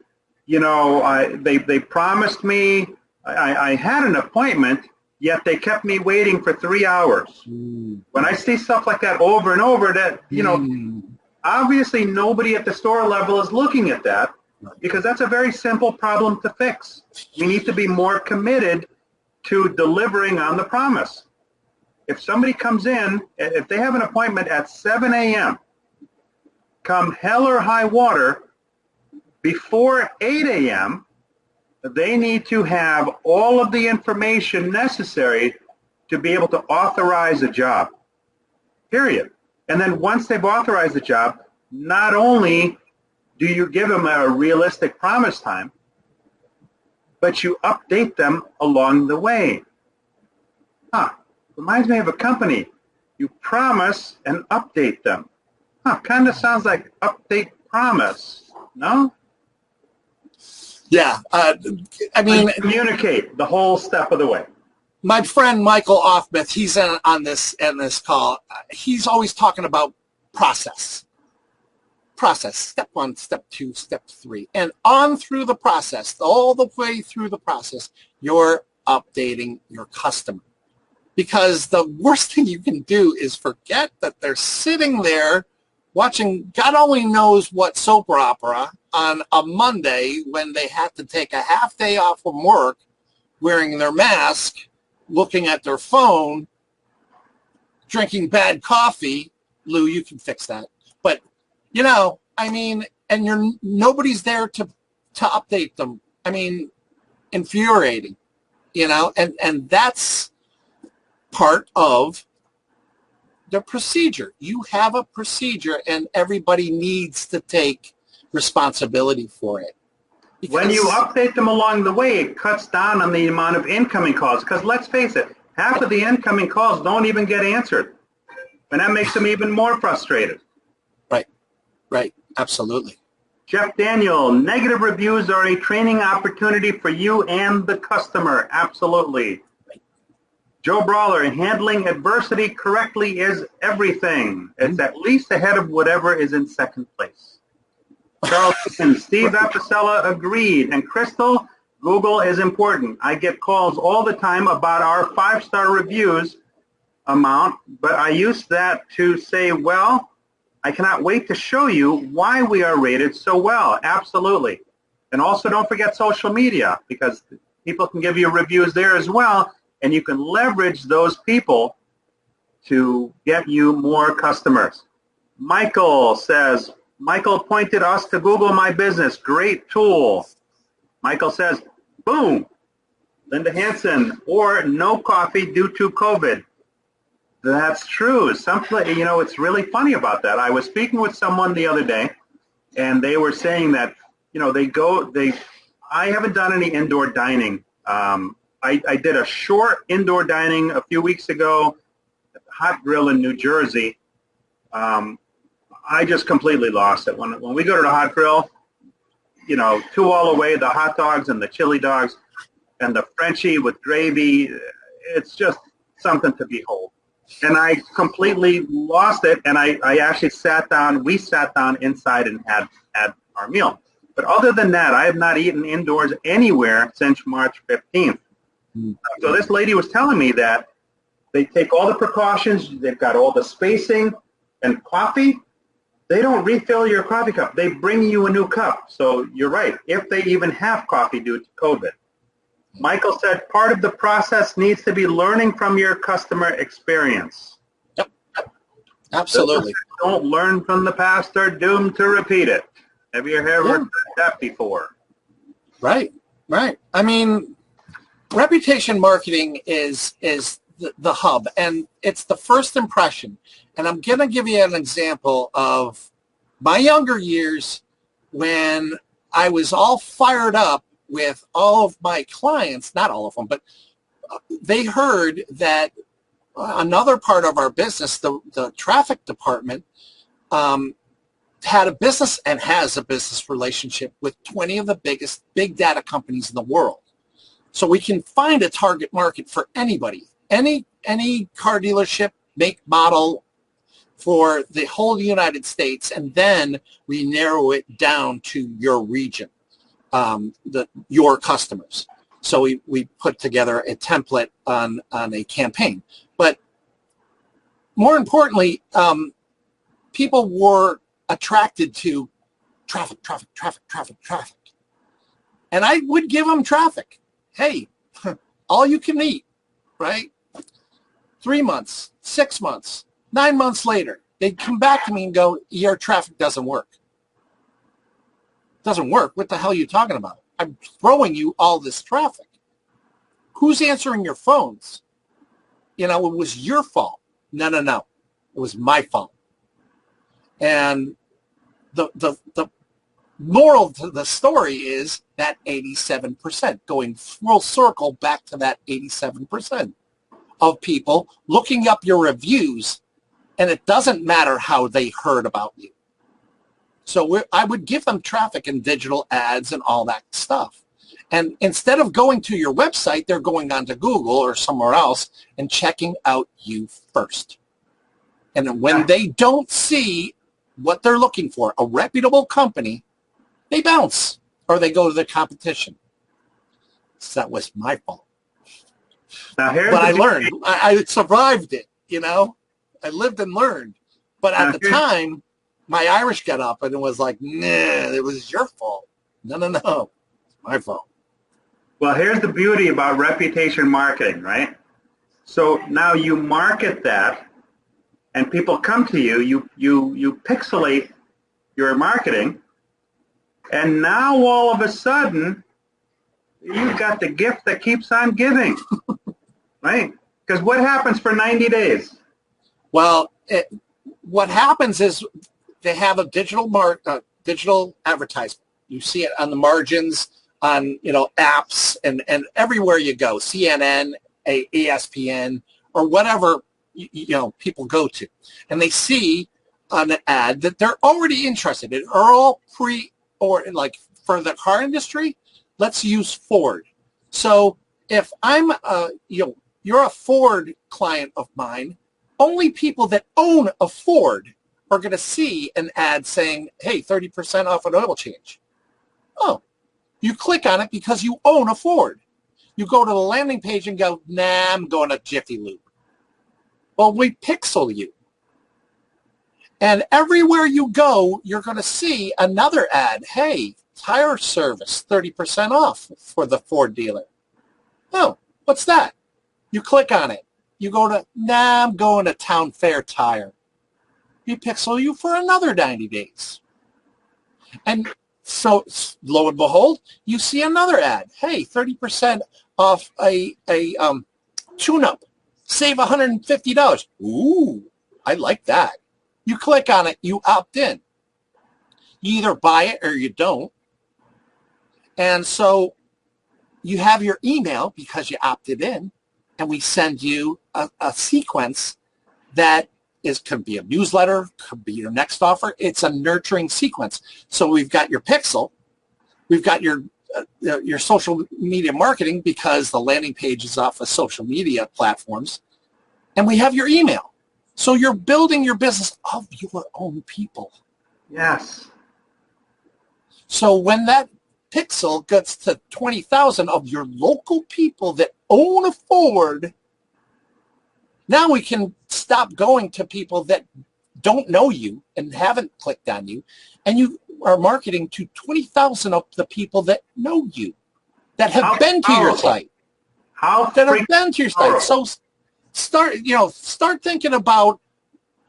you know, they promised me, I had an appointment, yet they kept me waiting for 3 hours. When I see stuff like that over and over, that, you know, obviously nobody at the store level is looking at that because that's a very simple problem to fix. We need to be more committed to delivering on the promise. If somebody comes in, if they have an appointment at 7 a.m., come hell or high water, before 8 a.m., they need to have all of the information necessary to be able to authorize a job, period. And then once they've authorized the job, not only do you give them a realistic promise time, but you update them along the way. Reminds me of a company. You promise and update them. Kind of sounds like update promise, no? Yeah, I mean, and communicate the whole step of the way. My friend Michael Offmith, he's on this call. He's always talking about process. Step 1, step 2, step 3, and on through the process, all the way through the process, you're updating your customer. Because the worst thing you can do is forget that they're sitting there watching God only knows what soap opera on a Monday when they have to take a half day off from work, wearing their mask, looking at their phone, drinking bad coffee. Lou, you can fix that. But, you know, I mean, and nobody's there to update them. I mean, infuriating, you know, and that's part of the procedure. You have a procedure and everybody needs to take responsibility for it. Because when you update them along the way, it cuts down on the amount of incoming calls. Because let's face it, half of the incoming calls don't even get answered. And that makes them even more frustrated. Right, absolutely. Jeff Daniel, negative reviews are a training opportunity for you and the customer. Absolutely. Joe Brawler, handling adversity correctly is everything. It's at least ahead of whatever is in second place. Charles and Steve Apicella agreed. And Crystal, Google is important. I get calls all the time about our 5-star reviews amount, but I use that to say, well, I cannot wait to show you why we are rated so well. Absolutely. And also don't forget social media, because people can give you reviews there as well, and you can leverage those people to get you more customers. Michael says, Michael pointed us to Google My Business. Great tool. Michael says, boom. Linda Hansen, or no coffee due to COVID. That's true. Something, you know, it's really funny about that. I was speaking with someone the other day, and they were saying that, you know, I haven't done any indoor dining. I did a short indoor dining a few weeks ago at the Hot Grill in New Jersey. I just completely lost it. When we go to the Hot Grill, you know, 2 all away, the hot dogs and the chili dogs and the Frenchie with gravy, it's just something to behold. And I completely lost it, and I actually we sat down inside and had our meal. But other than that, I have not eaten indoors anywhere since March 15th. So this lady was telling me that they take all the precautions, they've got all the spacing, and coffee, they don't refill your coffee cup. They bring you a new cup. So you're right, if they even have coffee due to COVID. Michael said part of the process needs to be learning from your customer experience. Yep, absolutely. Those don't learn from the past are doomed to repeat it. Have you ever heard that before? Right, right. I mean, reputation marketing is the hub, and it's the first impression. And I'm going to give you an example of my younger years when I was all fired up with all of my clients, not all of them, but they heard that another part of our business, the traffic department, had a business and has a business relationship with 20 of the biggest big data companies in the world. So we can find a target market for anybody, any car dealership, make, model for the whole United States, and then we narrow it down to your region, your customers. So we put together a template on a campaign. But more importantly, people were attracted to traffic. And I would give them traffic. Hey, all you can eat, right? 3 months, 6 months, 9 months later, they'd come back to me and go, your traffic doesn't work. Doesn't work? What the hell are you talking about? I'm throwing you all this traffic. Who's answering your phones? You know, it was your fault. No. It was my fault. And the moral to the story is that 87%, going full circle back to that 87% of people looking up your reviews, and it doesn't matter how they heard about you. So I would give them traffic and digital ads and all that stuff. And instead of going to your website, they're going onto Google or somewhere else and checking out you first. And when they don't see what they're looking for, a reputable company, they bounce or they go to the competition. So that was my fault. Now but I learned. I survived it, you know. I lived and learned. But at the time, my Irish got up and it was like, nah, it was your fault. No. It's my fault. Well, here's the beauty about reputation marketing, right? So now you market that, and people come to you. You pixelate your marketing, and now all of a sudden, you've got the gift that keeps on giving, right? Because what happens for 90 days? Well, what happens is they have a digital advertisement. You see it on the margins, on apps, and everywhere you go, CNN, ESPN, or whatever people go to, and they see on an ad that they're already interested in, are all like for the car industry. Let's use Ford. So if I'm you're a Ford client of mine, only people that own a Ford are going to see an ad saying, hey, 30% off an oil change. Oh, you click on it because you own a Ford. You go to the landing page and go, nah, I'm going to Jiffy Lube. Well, we pixel you. And everywhere you go, you're going to see another ad. Hey, tire service, 30% off for the Ford dealer. Oh, what's that? You click on it. You go to, nah, I'm going to Town Fair Tire. We pixel you for another 90 days. And so, lo and behold, you see another ad. Hey, 30% off a tune-up. Save $150. Ooh, I like that. You click on it, you opt in. You either buy it or you don't. And so you have your email because you opted in, and we send you a sequence that could be a newsletter, could be your next offer. It's a nurturing sequence. So we've got your pixel, we've got your social media marketing because the landing page is off of social media platforms, and we have your email. So you're building your business of your own people. Yes. So when that pixel gets to 20,000 of your local people that own a Ford, now we can stop going to people that don't know you and haven't clicked on you, and you are marketing to 20,000 of the people that know you, that have been to your site. That have been to your site. So start thinking about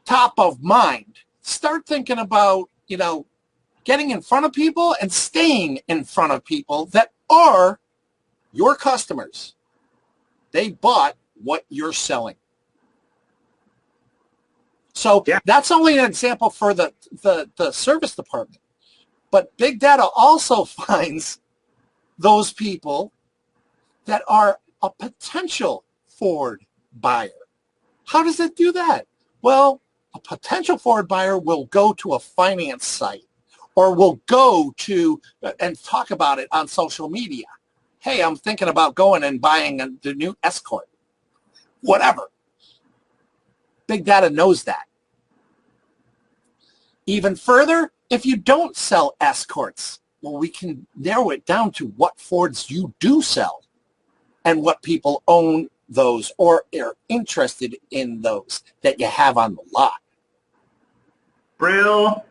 top of mind. Start thinking about, getting in front of people and staying in front of people that are your customers. They bought what you're selling. So that's only an example for the service department. But big data also finds those people that are a potential Ford buyer. How does it do that? Well, a potential Ford buyer will go to a finance site or will go to and talk about it on social media. Hey, I'm thinking about going and buying the new Escort. Whatever. Big data knows that. Even further, if you don't sell Escorts, well, we can narrow it down to what Fords you do sell and what people own those or are interested in those that you have on the lot. Brilliant.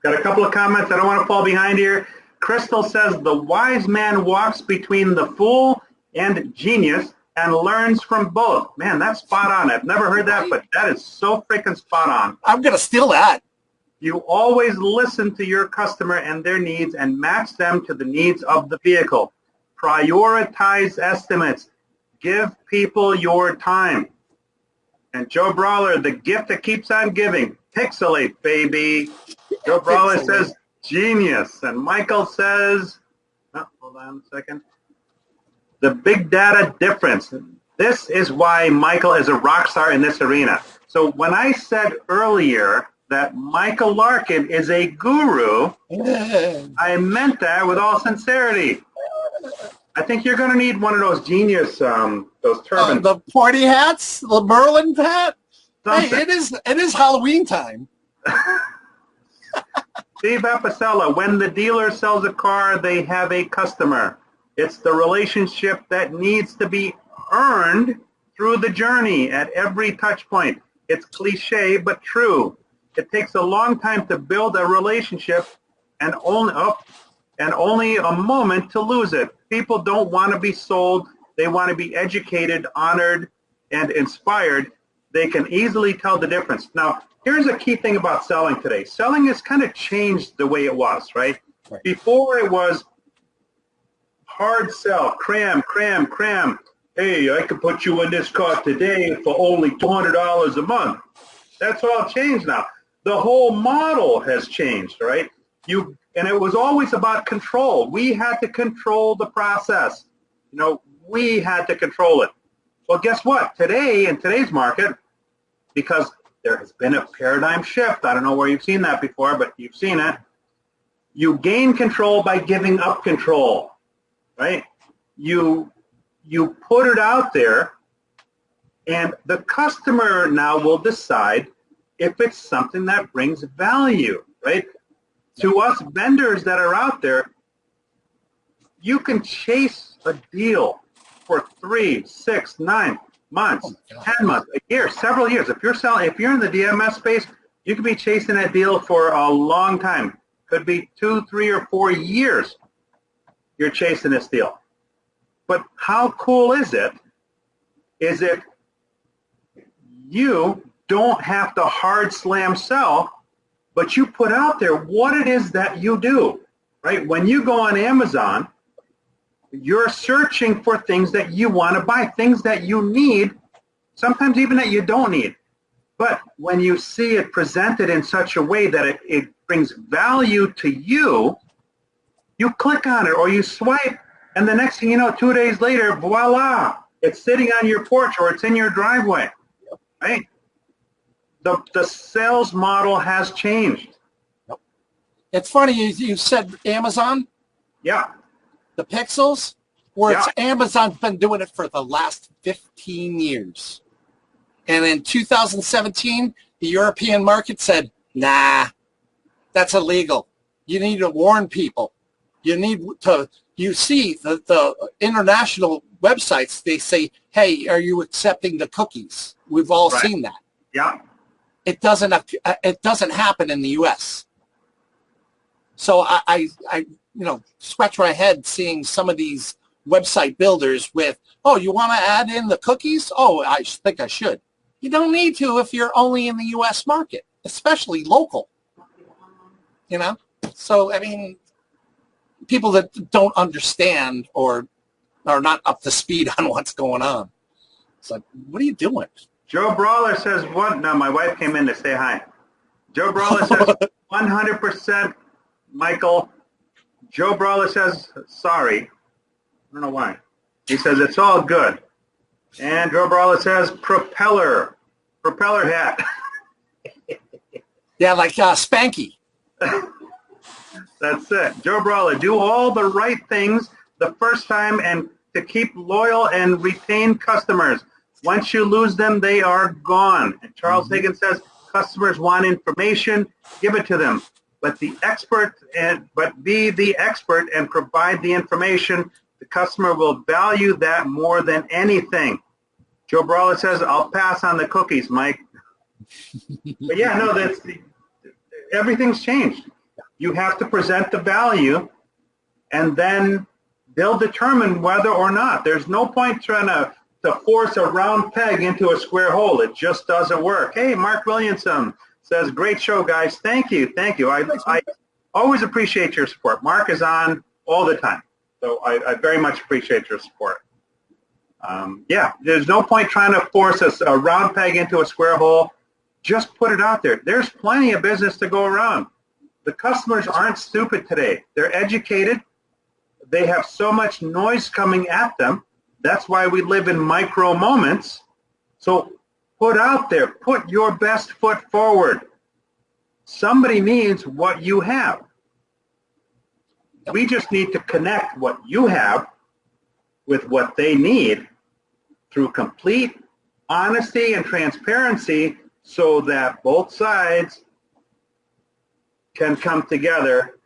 Got a couple of comments. I don't want to fall behind here. Crystal says, the wise man walks between the fool and genius and learns from both. Man, that's spot on. I've never heard that, but that is so freaking spot on. I'm going to steal that. You always listen to your customer and their needs and match them to the needs of the vehicle. Prioritize estimates. Give people your time. And Joe Brawler, the gift that keeps on giving. Pixelate, baby. Joe Brawler says genius. And Michael says, hold on a second. The big data difference. This is why Michael is a rock star in this arena. So when I said earlier that Michael Larkin is a guru, I meant that with all sincerity. I think you're going to need one of those genius, those turbans. The party hats, the Merlin hat. Something. Hey, it is Halloween time. Steve Apicella, when the dealer sells a car, they have a customer. It's the relationship that needs to be earned through the journey at every touch point. It's cliche, but true. It takes a long time to build a relationship and only a moment to lose it. People don't want to be sold. They want to be educated, honored, and inspired. They can easily tell the difference. Now, here's a key thing about selling today. Selling has kind of changed the way it was, right? Before it was hard sell, cram. Hey, I can put you in this car today for only $200 a month. That's all changed now. The whole model has changed, right? And it was always about control. We had to control the process. We had to control it. Well, guess what? Today, in today's market, because there has been a paradigm shift, I don't know where you've seen that before, but you've seen it. You gain control by giving up control, right? You put it out there, and the customer now will decide if it's something that brings value, right? To us vendors that are out there, you can chase a deal for 3, 6, 9 months, 10 months, a year, several years. If you're in the DMS space, you could be chasing that deal for a long time. Could be 2, 3, or 4 years you're chasing this deal. But how cool is it? Is it you don't have to hard slam sell, but you put out there what it is that you do, right? When you go on Amazon, you're searching for things that you want to buy, things that you need, sometimes even that you don't need. But when you see it presented in such a way that it brings value to you, you click on it or you swipe, and the next thing you know, 2 days later, voila, it's sitting on your porch or it's in your driveway, right? The sales model has changed. It's funny you said Amazon. Yeah. The Pixels, where it's Amazon's been doing it for the last 15 years. And in 2017, the European market said, nah, that's illegal. You need to warn people. You see the international websites, they say, hey, are you accepting the cookies? We've all seen that. Yeah. It doesn't happen in the U.S. So I scratch my head seeing some of these website builders with, oh, you want to add in the cookies? Oh, I think I should. You don't need to if you're only in the U.S. market, especially local. So, I mean, people that don't understand or are not up to speed on what's going on. It's like, what are you doing? Joe Brawler says what? No, my wife came in to say hi. Joe Brawler says 100%, Michael. Joe Brawler says sorry. I don't know why. He says it's all good. And Joe Brawler says propeller hat. Yeah, like Spanky. That's it. Joe Brawler, do all the right things the first time and to keep loyal and retain customers. Once you lose them, they are gone. And Charles Higgins says customers want information, give it to them. But be the expert and provide the information. The customer will value that more than anything. Joe Brawler says, I'll pass on the cookies, Mike. But yeah, no, everything's changed. You have to present the value, and then they'll determine whether or not. There's no point trying to force a round peg into a square hole. It just doesn't work. Hey, Mark Williamson says, great show, guys. Thank you. I always appreciate your support. Mark is on all the time, so I very much appreciate your support. Yeah, there's no point trying to force a round peg into a square hole. Just put it out there. There's plenty of business to go around. The customers aren't stupid today. They're educated. They have so much noise coming at them. That's why we live in micro moments. So put out there, put your best foot forward. Somebody needs what you have. We just need to connect what you have with what they need through complete honesty and transparency so that both sides can come together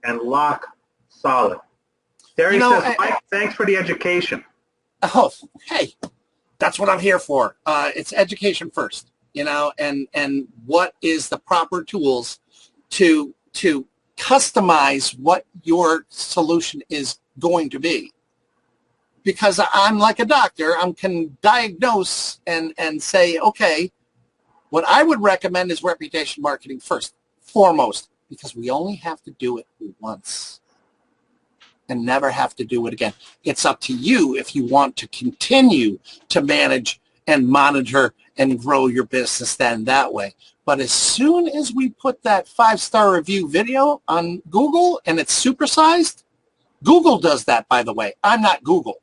and lock solid. Terry says, Mike, thanks for the education. Oh, hey, that's what I'm here for. It's education first, and what is the proper tools to customize what your solution is going to be. Because I'm like a doctor, I can diagnose and say, okay, what I would recommend is reputation marketing first, foremost, because we only have to do it once and never have to do it again. It's up to you if you want to continue to manage and monitor and grow your business then that way. But as soon as we put that 5-star review video on Google and it's supersized, Google does that, by the way. I'm not Google,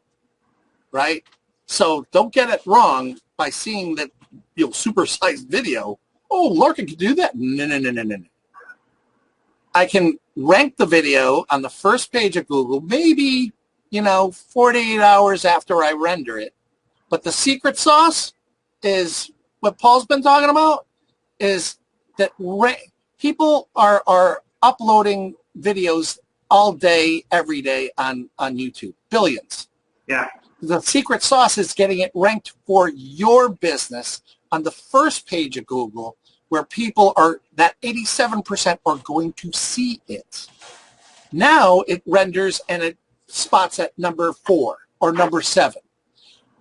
right? So don't get it wrong by seeing that supersized video. Oh, Larkin can do that? No. I can rank the video on the first page of Google, maybe, 48 hours after I render it. But the secret sauce is what Paul's been talking about, is that people are uploading videos all day, every day on YouTube, billions. Yeah. The secret sauce is getting it ranked for your business on the first page of Google, where people are, that 87% are going to see it. Now it renders and it spots at number 4 or number 7.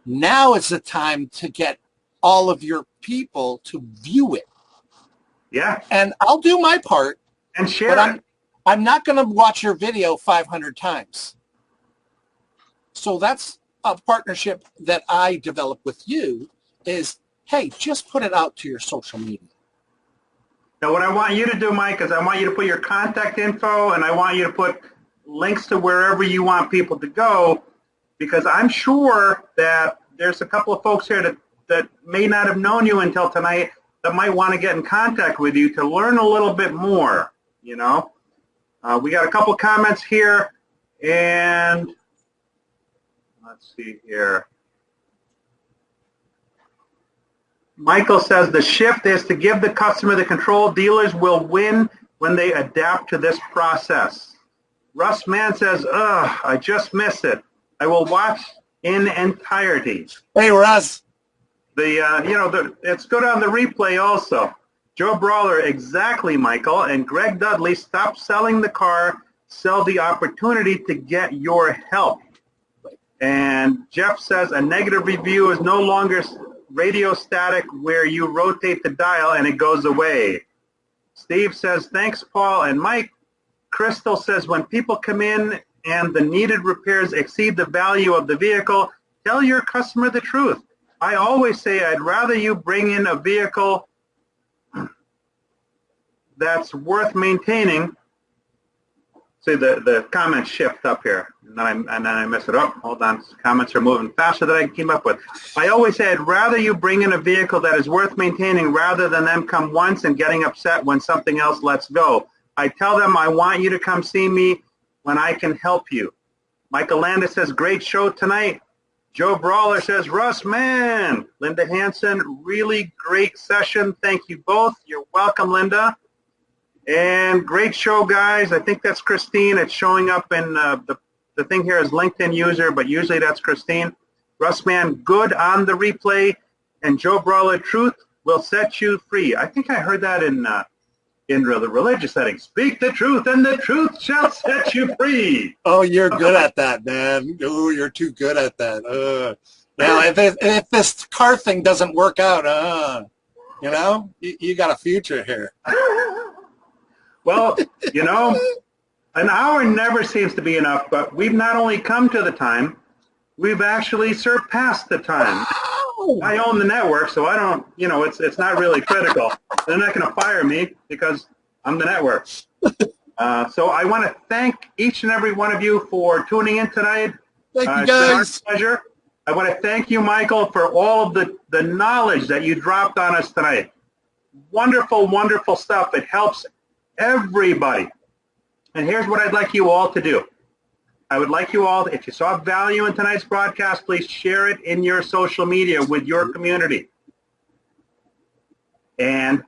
Now is the time to get all of your people to view it. Yeah. And I'll do my part. And share it. I'm not going to watch your video 500 times. So that's a partnership that I develop with you is, hey, just put it out to your social media. Now, what I want you to do, Mike, is I want you to put your contact info, and I want you to put links to wherever you want people to go, because I'm sure that there's a couple of folks here that may not have known you until tonight that might want to get in contact with you to learn a little bit more, you know. We got a couple comments here, and let's see here. Michael says the shift is to give the customer the control. Dealers will win when they adapt to this process. Russ Mann says, ugh, I just missed it. I will watch in entirety. Hey, Russ. It's good on the replay also. Joe Brawler, exactly, Michael. And Greg Dudley, stop selling the car, sell the opportunity to get your help. And Jeff says a negative review is no longer radio static where you rotate the dial and it goes away. Steve says, thanks, Paul and Mike. Crystal says, when people come in and the needed repairs exceed the value of the vehicle, tell your customer the truth. I always say I'd rather you bring in a vehicle that's worth maintaining. See, the comments shift up here, and then I mess it up. Hold on, comments are moving faster than I can keep up with. I always say I'd rather you bring in a vehicle that is worth maintaining rather than them come once and getting upset when something else lets go. I tell them I want you to come see me when I can help you. Michael Landis says, great show tonight. Joe Brawler says, Russ, man. Linda Hansen, really great session. Thank you both. You're welcome, Linda. And great show, guys. I think that's Christine. It's showing up in the thing here is LinkedIn user, but usually that's Christine. Russ, man, good on the replay. And Joe Brawler, truth will set you free. I think I heard that in the religious setting. Speak the truth, and the truth shall set you free. Oh, you're good at that, man. Oh, you're too good at that. Now, if this car thing doesn't work out, you know, you got a future here. Well, you know, an hour never seems to be enough, but we've not only come to the time, we've actually surpassed the time. Wow. I own the network, so I don't, you know, it's not really critical. They're not going to fire me because I'm the network. So I want to thank each and every one of you for tuning in tonight. Thank you, guys. It's been our pleasure. I want to thank you, Michael, for all of the knowledge that you dropped on us tonight. Wonderful, wonderful stuff. It helps everybody. And here's what I'd like you all to do. I would like you all, if you saw value in tonight's broadcast, please share it in your social media with your community. And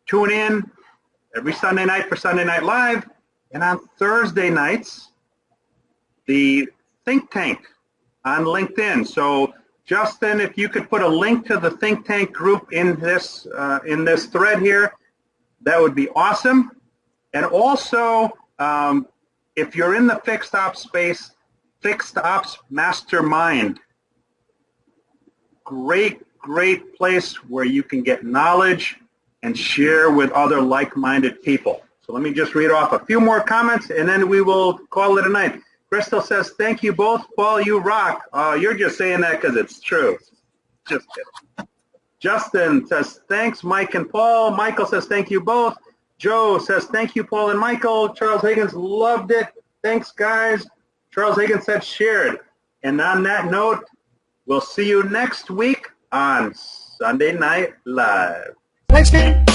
tune in every Sunday night for Sunday Night Live. And on Thursday nights, the Think Tank on LinkedIn. So Justin, if you could put a link to the Think Tank group in this thread here, that would be awesome. And also, if you're in the fixed ops space, Fixed Ops Mastermind. Great place where you can get knowledge and share with other like-minded people. So let me just read off a few more comments, and then we will call it a night. Crystal says, thank you both. Paul, you rock. You're just saying that because it's true. Just kidding. Justin says, thanks, Mike and Paul. Michael says, thank you both. Joe says, thank you, Paul and Michael. Charles Higgins loved it. Thanks, guys. Charles Higgins said, shared. And on that note, we'll see you next week on Sunday Night Live. Thanks, Steve.